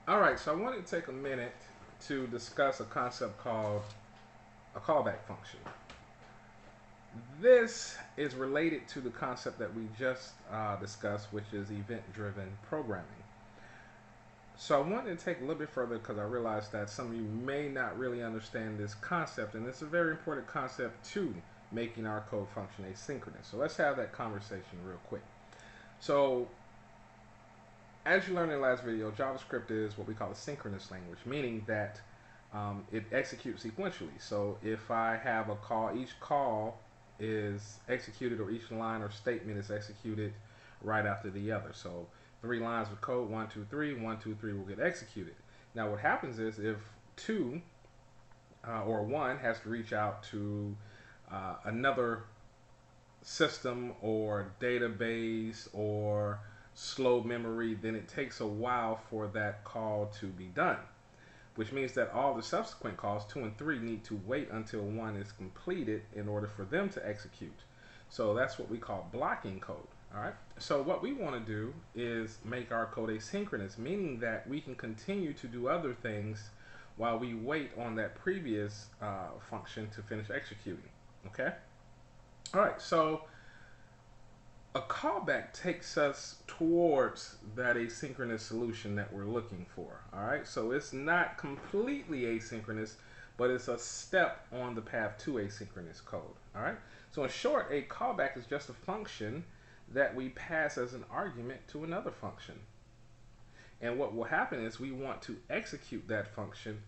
All right, so I wanted to take a minute to discuss a concept called a callback function. This is related to the concept that we just discussed, which is event-driven programming. So I wanted to take a little bit further because I realized that some of you may not really understand this concept, and it's a very important concept to making our code function asynchronous. So let's have that conversation real quick. So as you learned in the last video, JavaScript is what we call a synchronous language, meaning that it executes sequentially. So if I have a call, each call is executed, or each line or statement is executed right after the other. So 3 lines of code, 1, 2, 3, 1, 2, 3 will get executed. Now what happens is if 2 or 1 has to reach out to another system or database or slow memory, then it takes a while for that call to be done, which means that all the subsequent calls 2 and 3 need to wait until 1 is completed in order for them to execute. So that's what we call blocking code. All right. So what we want to do is make our code asynchronous, meaning that we can continue to do other things while we wait on that previous function to finish executing. Okay. All right. So a callback takes us towards that asynchronous solution that we're looking for. All right, so it's not completely asynchronous, but it's a step on the path to asynchronous code. All right, so in short, a callback is just a function that we pass as an argument to another function. And what will happen is we want to execute that function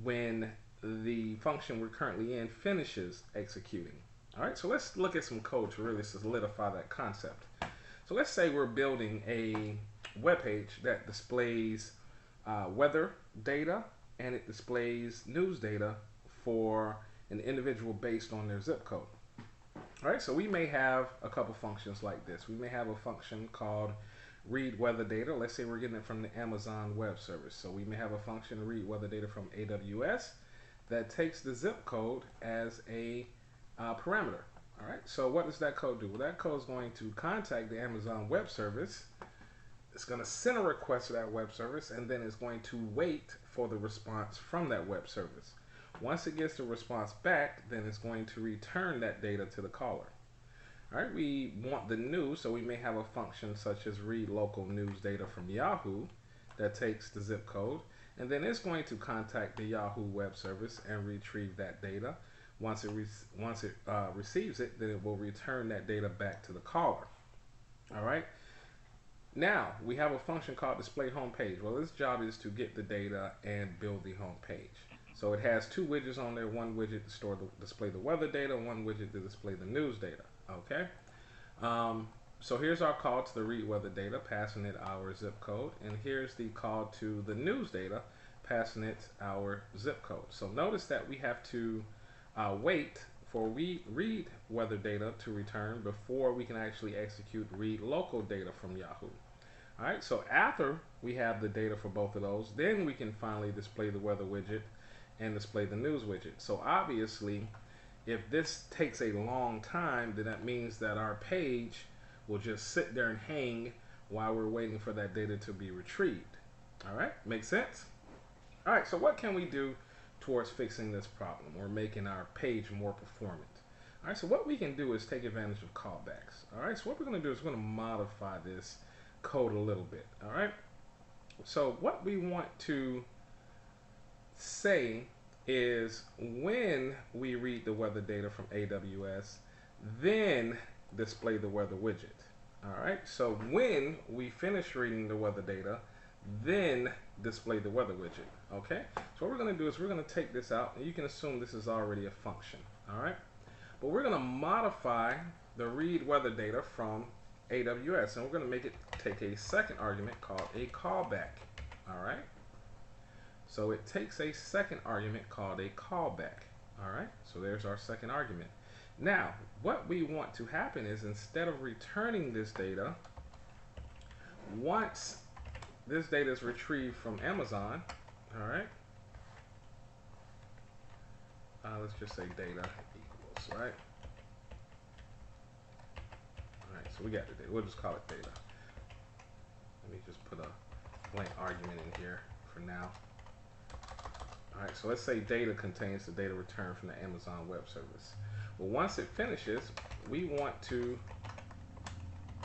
when the function we're currently in finishes executing. All right, so let's look at some code to really solidify that concept. So let's say we're building a web page that displays weather data and it displays news data for an individual based on their zip code. All right, so we may have a couple functions like this. We may have a function called read weather data. Let's say we're getting it from the Amazon Web Service. So we may have a function read weather data from AWS that takes the zip code as a parameter. All right, so what does that code do? Well, that code is going to contact the Amazon Web Service. It's going to send a request to that web service, and then it's going to wait for the response from that web service. Once it gets the response back, then it's going to return that data to the caller. All right, we want the news, so we may have a function such as read local news data from Yahoo that takes the zip code, and then it's going to contact the Yahoo web service and retrieve that data. Once it receives it, then it will return that data back to the caller. All right. Now we have a function called display home page. Well, its job is to get the data and build the home page. So it has 2 widgets on there. One widget to display the weather data, one widget to display the news data. Okay. So here's our call to the read weather data, passing it our zip code, and here's the call to the news data, passing it our zip code. So notice that we have to wait for read weather data to return before we can actually execute read local data from Yahoo. All right, so after we have the data for both of those, then we can finally display the weather widget and display the news widget. So obviously, if this takes a long time, then that means that our page will just sit there and hang while we're waiting for that data to be retrieved. All right, makes sense? All right, so what can we do towards fixing this problem or making our page more performant? All right, so what we can do is take advantage of callbacks. All right, so what we're going to do is we're going to modify this code a little bit. All right, so what we want to say is when we read the weather data from AWS, then display the weather widget. All right, so when we finish reading the weather data, then display the weather widget. Okay, so what we're going to do is we're going to take this out, and you can assume this is already a function. All right, but we're going to modify the read weather data from AWS, and we're going to make it take a second argument called a callback. All right, so it takes a second argument called a callback. All right, so there's our second argument. Now what we want to happen is, instead of returning this data, once this data is retrieved from Amazon, all right, let's just say data equals, right? All right, so we got the data. We'll just call it data. Let me just put a blank argument in here for now. All right, so let's say data contains the data returned from the Amazon Web Service. Well, once it finishes, we want to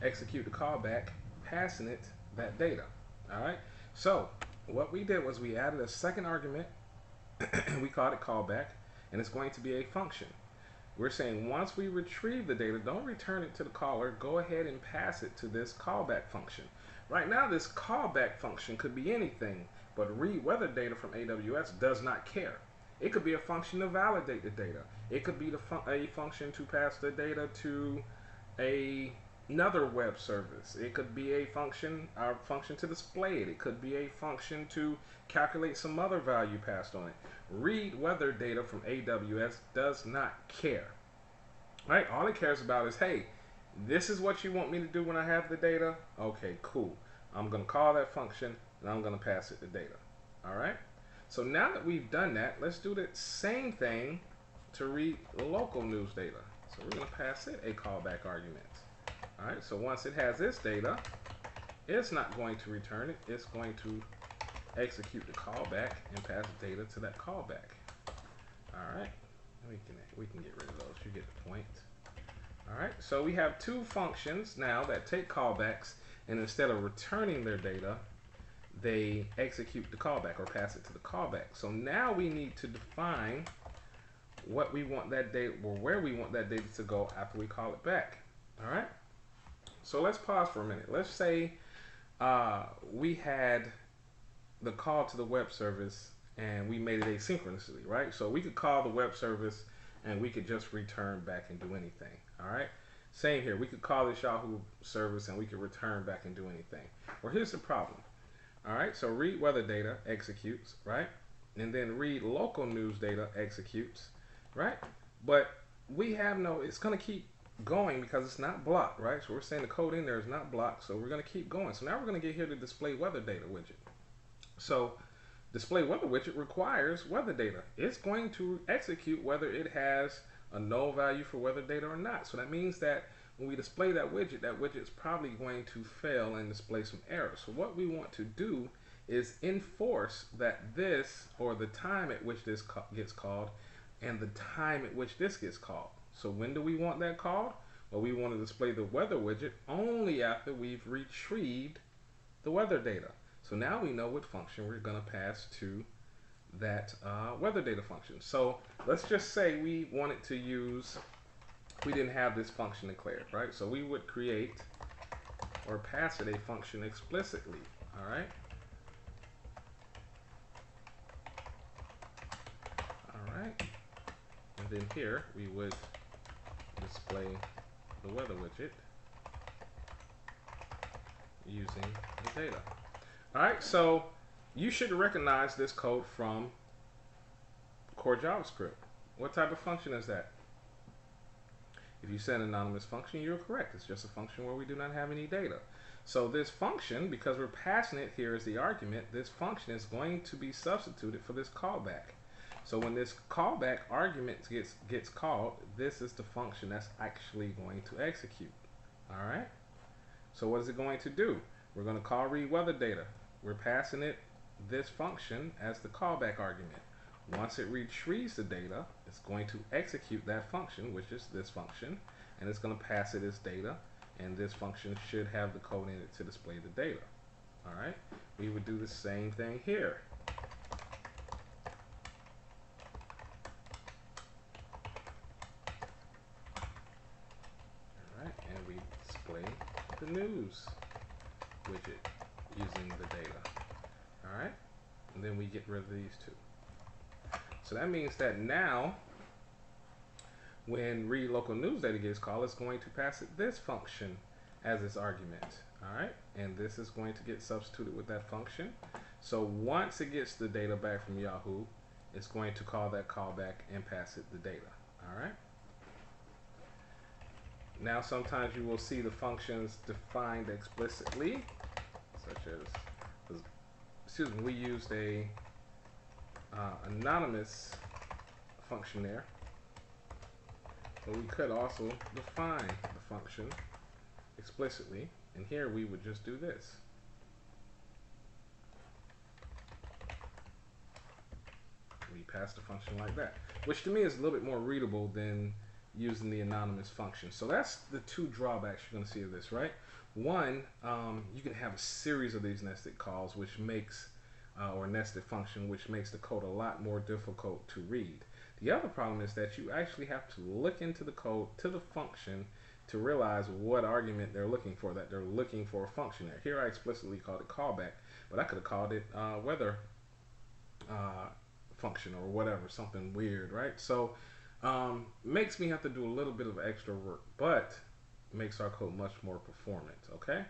execute the callback, passing it that data. All right, so what we did was we added a second argument, and we called it callback, and it's going to be a function. We're saying once we retrieve the data, don't return it to the caller, go ahead and pass it to this callback function. Right now, this callback function could be anything, but read weather data from AWS does not care. It could be a function to validate the data. It could be a function to pass the data to another web service. It could be a function to display it. It could be a function to calculate some other value passed on it. Read weather data from AWS does not care. Right? All it cares about is, hey, this is what you want me to do when I have the data. Okay, cool. I'm going to call that function and I'm going to pass it the data. All right? So now that we've done that, let's do the same thing to read local news data. So we're going to pass it a callback argument. All right? So once it has this data, it's not going to return it. It's going to execute the callback and pass data to that callback. All right, we can get rid of those. You get the point. All right, so we have two functions now that take callbacks, and instead of returning their data, they execute the callback or pass it to the callback. So now we need to define what we want that data, or where we want that data to go after we call it back. All right, so let's pause for a minute. Let's say we had the call to the web service and we made it asynchronously, right? So we could call the web service and we could just return back and do anything. All right, same here. We could call this Yahoo service and we could return back and do anything. Well, here's the problem. All right, so read weather data executes, right? And then read local news data executes, right? But we have it's going to keep going because it's not blocked, right? So we're saying the code in there is not blocked, so we're going to keep going. So now we're going to get here to display weather data widget. So display weather widget requires weather data. It's going to execute whether it has a null value for weather data or not. So that means that when we display that widget's probably going to fail and display some errors. So what we want to do is enforce that this, or the time at which this gets called, and the time at which this gets called. So when do we want that called? Well, we want to display the weather widget only after we've retrieved the weather data. So now we know what function we're going to pass to that weather data function. So let's just say we wanted to use, we didn't have this function declared, right? So we would create or pass it a function explicitly, all right? All right. And then here we would display the weather widget using the data. All right, so you should recognize this code from core JavaScript. What type of function is that? If you said an anonymous function, you're correct. It's just a function where we do not have any data. So this function, because we're passing it here as the argument, this function is going to be substituted for this callback. So when this callback argument gets called, this is the function that's actually going to execute. All right? So what is it going to do? We're going to call read weather data. We're passing it this function as the callback argument. Once it retrieves the data, it's going to execute that function, which is this function, and it's going to pass it as data, and this function should have the code in it to display the data. All right? We would do the same thing here. All right, and we display the news widget using the data. All right, and then we get rid of these two. So that means that now when read local news data gets called, it's going to pass it this function as its argument. All right, and this is going to get substituted with that function. So once it gets the data back from Yahoo, it's going to call that callback and pass it the data. All right. Now sometimes you will see the functions defined explicitly, such as, excuse me, we used a anonymous function there, but we could also define the function explicitly, and here we would just do this. pass the function like that, which to me is a little bit more readable than using the anonymous function. So that's the two drawbacks you're going to see of this, right? One, you can have a series of these nested calls, which makes or nested function, which makes the code a lot more difficult to read. The other problem is that you actually have to look into the code to the function to realize what argument they're looking for, that they're looking for a function there. Here I explicitly called it callback, but I could have called it weather function or whatever, something weird, right? So makes me have to do a little bit of extra work, but makes our code much more performant, okay?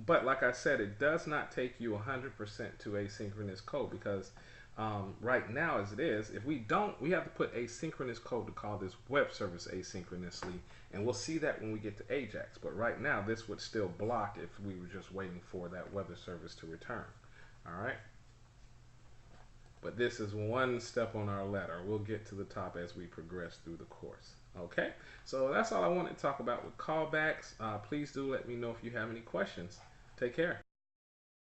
But like I said, it does not take you 100% to asynchronous code, because right now as it is, if we don't, we have to put asynchronous code to call this web service asynchronously, and we'll see that when we get to Ajax. But right now this would still block if we were just waiting for that weather service to return. All right, but this is one step on our ladder. We'll get to the top as we progress through the course. Okay, so that's all I wanted to talk about with callbacks. Please do let me know if you have any questions. Take care.